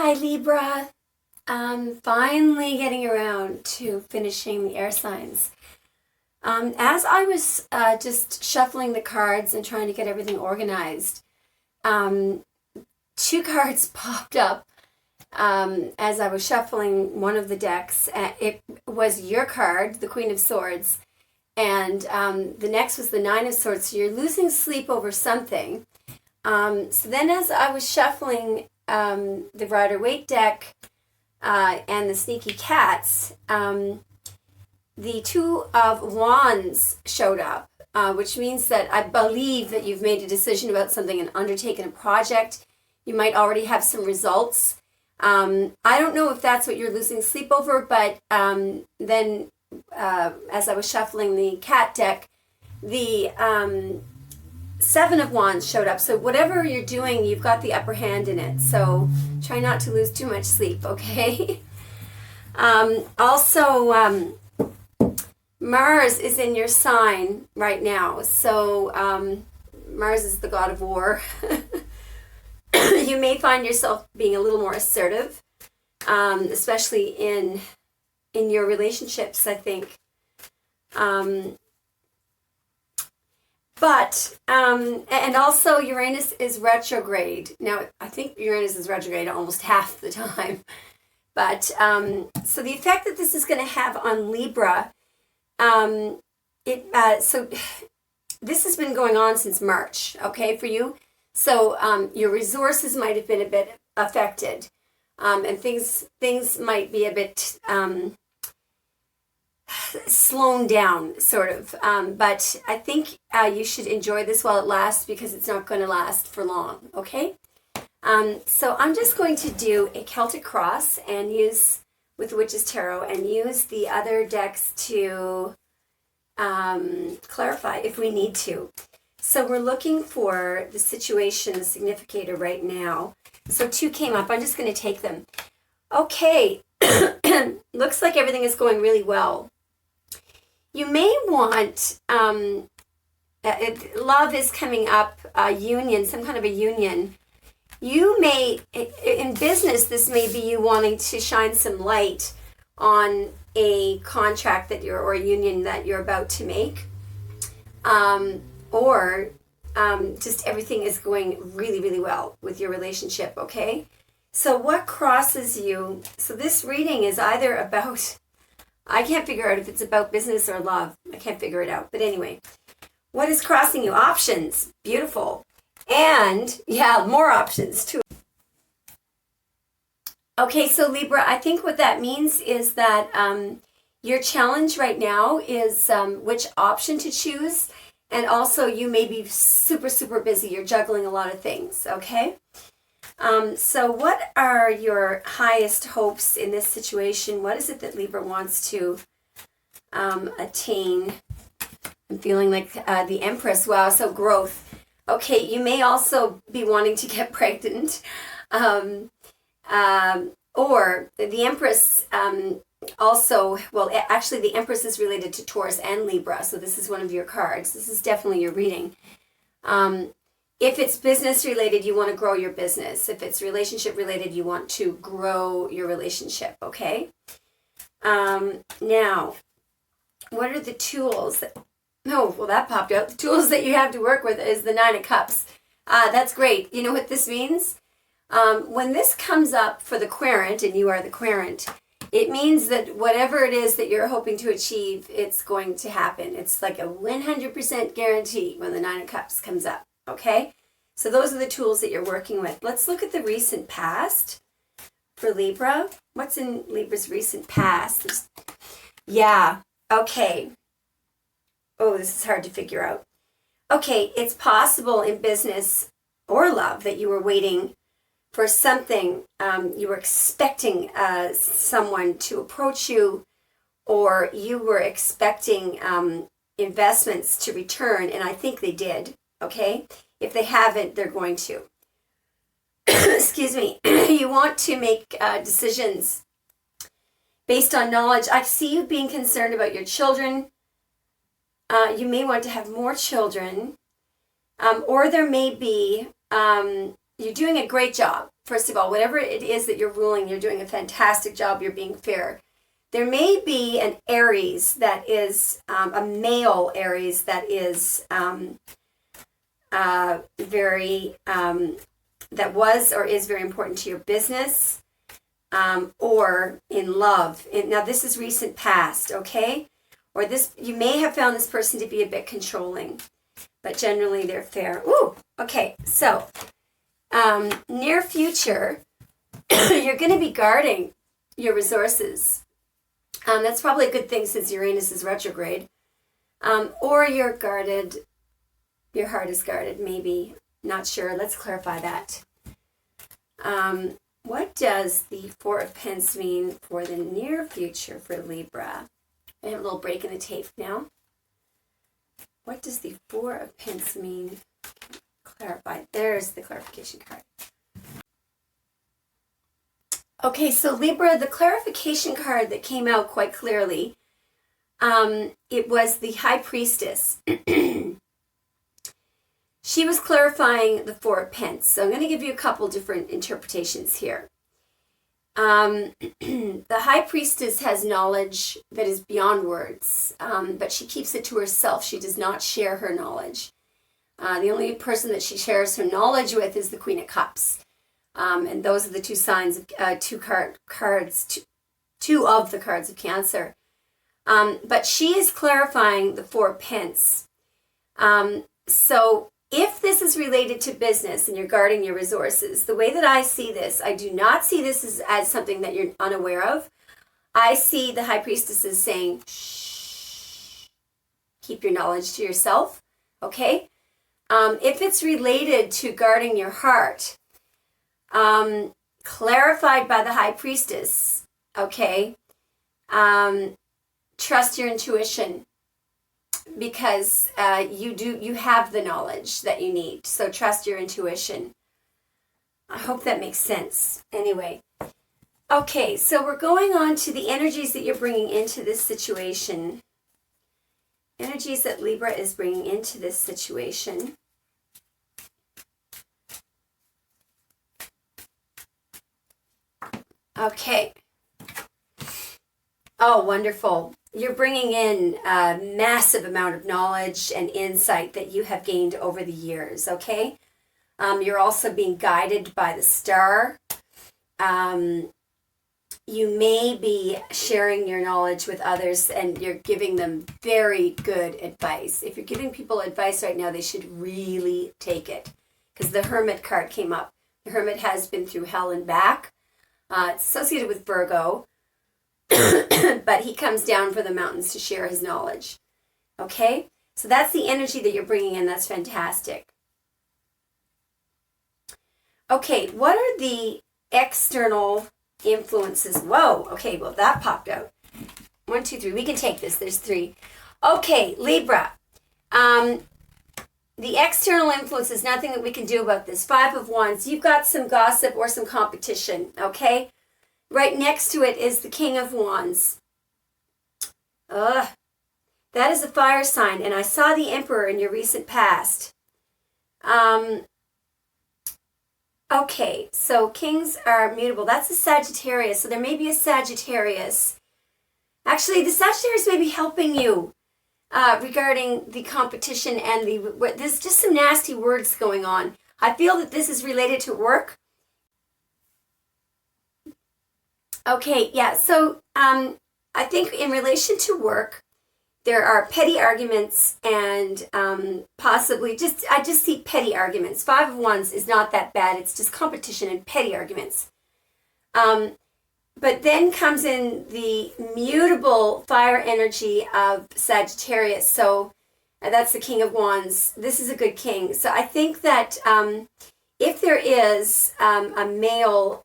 Hi Libra. Finally getting around to finishing the air signs. As I was just shuffling the cards and trying to get everything organized, um, two cards popped up as I was shuffling one of the decks. It was your card, the Queen of Swords, and the next was the Nine of Swords. So you're losing sleep over something. So then as I was shuffling the Rider-Waite deck and the Sneaky Cats, the Two of Wands showed up, which means that I believe that you've made a decision about something and undertaken a project. You might already have some results. I don't know if that's what you're losing sleep over, but then as I was shuffling the cat deck, the Seven of Wands showed up. So whatever you're doing, you've got the upper hand in it. So try not to lose too much sleep, okay? Also, Mars is in your sign right now. So Mars is the god of war. You may find yourself being a little more assertive, especially in your relationships, I think. And also Uranus is retrograde. Now, I think Uranus is retrograde almost half the time. But, so the effect that this is going to have on Libra, so this has been going on since March, okay, for you. So your resources might have been a bit affected, and things might be a bit slowed down, sort of. But I think you should enjoy this while it lasts, because it's not going to last for long, okay? So I'm just going to do a Celtic cross and use, with the Witch's Tarot, and use the other decks to clarify if we need to. So we're looking for the situation, the significator right now. So two came up. I'm just going to take them. Okay. Looks like everything is going really well. You may want, love is coming up, union, some kind of a union. You may, in business, this may be you wanting to shine some light on a contract that or a union that you're about to make. Or just everything is going really, really well with your relationship, okay? So what crosses you? So this reading is either about, I can't figure out if it's about business or love. I can't figure it out. But anyway, what is crossing you? Options. Beautiful. And, yeah, more options too. Okay, so Libra, I think what that means is that your challenge right now is which option to choose. And also, you may be super, super busy. You're juggling a lot of things, okay? So what are your highest hopes in this situation? What is it that Libra wants to attain? I'm feeling like the Empress. Wow, so growth. Okay, you may also be wanting to get pregnant. Or the Empress... also, well, actually, the Empress is related to Taurus and Libra, so this is one of your cards. This is definitely your reading. If it's business related, you want to grow your business. If it's relationship related, you want to grow your relationship, okay? Now, what are the tools that... Oh, well, that popped out. The tools that you have to work with is the Nine of Cups. That's great. You know what this means? When this comes up for the querent, and you are the querent... It means that whatever it is that you're hoping to achieve, it's going to happen. It's like a 100% guarantee when the Nine of Cups comes up, okay? So those are the tools that you're working with. Let's look at the recent past for Libra. What's in Libra's recent past? Yeah, okay. Oh, this is hard to figure out. Okay, it's possible in business or love that you were waiting for something, you were expecting someone to approach you, or you were expecting investments to return, and I think they did, okay? If they haven't, they're going to. Excuse me. You want to make decisions based on knowledge. I see you being concerned about your children. You may want to have more children, or there may be... you're doing a great job. First of all, whatever it is that you're ruling, you're doing a fantastic job. You're being fair. There may be an Aries that is a male Aries that is very that was or is very important to your business or in love. Now this is recent past, okay? Or this, you may have found this person to be a bit controlling, but generally they're fair. Ooh, okay. So near future, you're going to be guarding your resources. That's probably a good thing since Uranus is retrograde. Or you're guarded, your heart is guarded, maybe. Not sure. Let's clarify that. What does the Four of Pence mean for the near future for Libra? I have a little break in the tape now. What does the Four of Pence mean? Clarify. There's the clarification card. Okay, so Libra, the clarification card that came out quite clearly, it was the High Priestess. She was clarifying the Four of Pence. So I'm going to give you a couple different interpretations here. The High Priestess has knowledge that is beyond words, but she keeps it to herself. She does not share her knowledge. The only person that she shares her knowledge with is the Queen of Cups. And those are the two signs of two of the cards of Cancer. But she is clarifying the Four of Pence. So if this is related to business and you're guarding your resources, the way that I see this, I do not see this as something that you're unaware of. I see the High Priestess as saying, shh, keep your knowledge to yourself, okay? If it's related to guarding your heart, clarified by the High Priestess, okay? Trust your intuition, because you have the knowledge that you need. So trust your intuition. I hope that makes sense. Anyway, okay, so we're going on to the energies that you're bringing into this situation. Energies that Libra is bringing into this situation. Okay. Oh, wonderful. You're bringing in a massive amount of knowledge and insight that you have gained over the years, okay? You're also being guided by the star. You may be sharing your knowledge with others and you're giving them very good advice. If you're giving people advice right now, they should really take it, because the Hermit card came up. The Hermit has been through hell and back. It's associated with Virgo. But he comes down from the mountains to share his knowledge. Okay? So that's the energy that you're bringing in. That's fantastic. Okay, what are the external influences? Whoa, okay, well, that popped out. 1, 2, 3. We can take this. There's 3. Okay, Libra. The external influence is nothing that we can do about this. 5 of Wands. You've got some gossip or some competition, okay? Right next to it is the King of Wands. That is a fire sign, and I saw the Emperor in your recent past. Okay, so kings are mutable. That's a Sagittarius, so there may be a Sagittarius. Actually, the Sagittarius may be helping you regarding the competition and there's just some nasty words going on. I feel that this is related to work. Okay, yeah, so I think in relation to work, there are petty arguments and possibly I just see petty arguments. 5 of Wands is not that bad. It's just competition and petty arguments. But then comes in the mutable fire energy of Sagittarius. So that's the King of Wands. This is a good king. So I think that if there is a male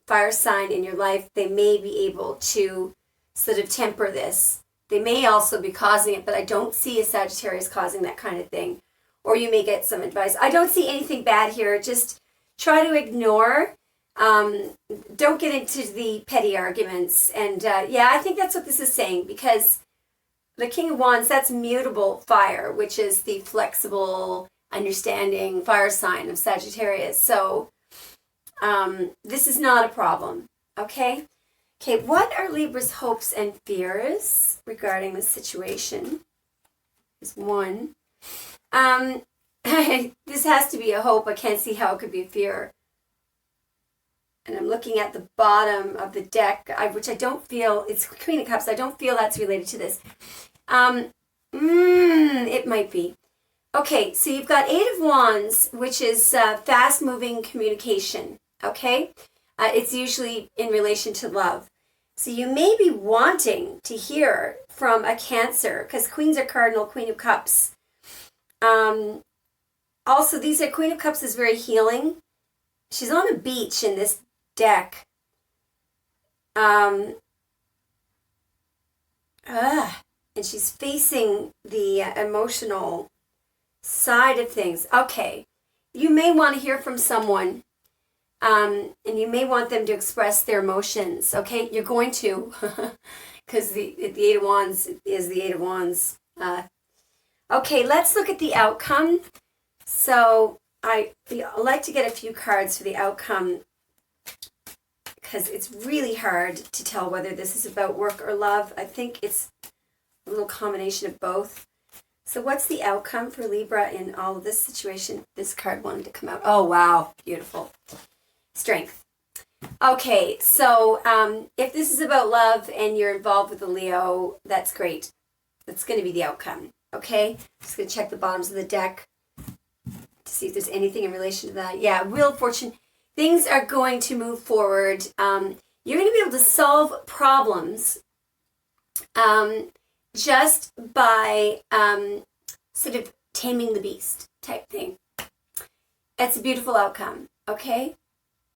fire sign in your life, they may be able to sort of temper this. They may also be causing it, but I don't see a Sagittarius causing that kind of thing. Or you may get some advice. I don't see anything bad here. Just try to ignore. Don't get into the petty arguments. And yeah, I think that's what this is saying, because the King of Wands, that's mutable fire, which is the flexible, understanding fire sign of Sagittarius. So this is not a problem, okay? Okay, what are Libra's hopes and fears regarding the situation? Is one. This has to be a hope. I can't see how it could be a fear. And I'm looking at the bottom of the deck, which I don't feel, it's Queen of Cups. I don't feel that's related to this. It might be. Okay, so you've got Eight of Wands, which is fast-moving communication, okay? It's usually in relation to love. So you may be wanting to hear from a Cancer, because Queens are cardinal, Queen of Cups. Also, Queen of Cups is very healing. She's on a beach in this deck. And she's facing the emotional side of things. Okay, you may want to hear from someone, and you may want them to express their emotions. Okay, you're going to, because the Eight of Wands is the Eight of Wands. Okay, let's look at the outcome. So I like to get a few cards for the outcome, because it's really hard to tell whether this is about work or love. I think it's a little combination of both. So what's the outcome for Libra in all of this situation? This card wanted to come out. Oh, wow. Beautiful. Strength. Okay, so if this is about love and you're involved with a Leo, that's great. That's going to be the outcome. Okay? Just going to check the bottoms of the deck to see if there's anything in relation to that. Yeah, Wheel of Fortune. Things are going to move forward. You're going to be able to solve problems just by sort of taming the beast type thing. It's a beautiful outcome, okay?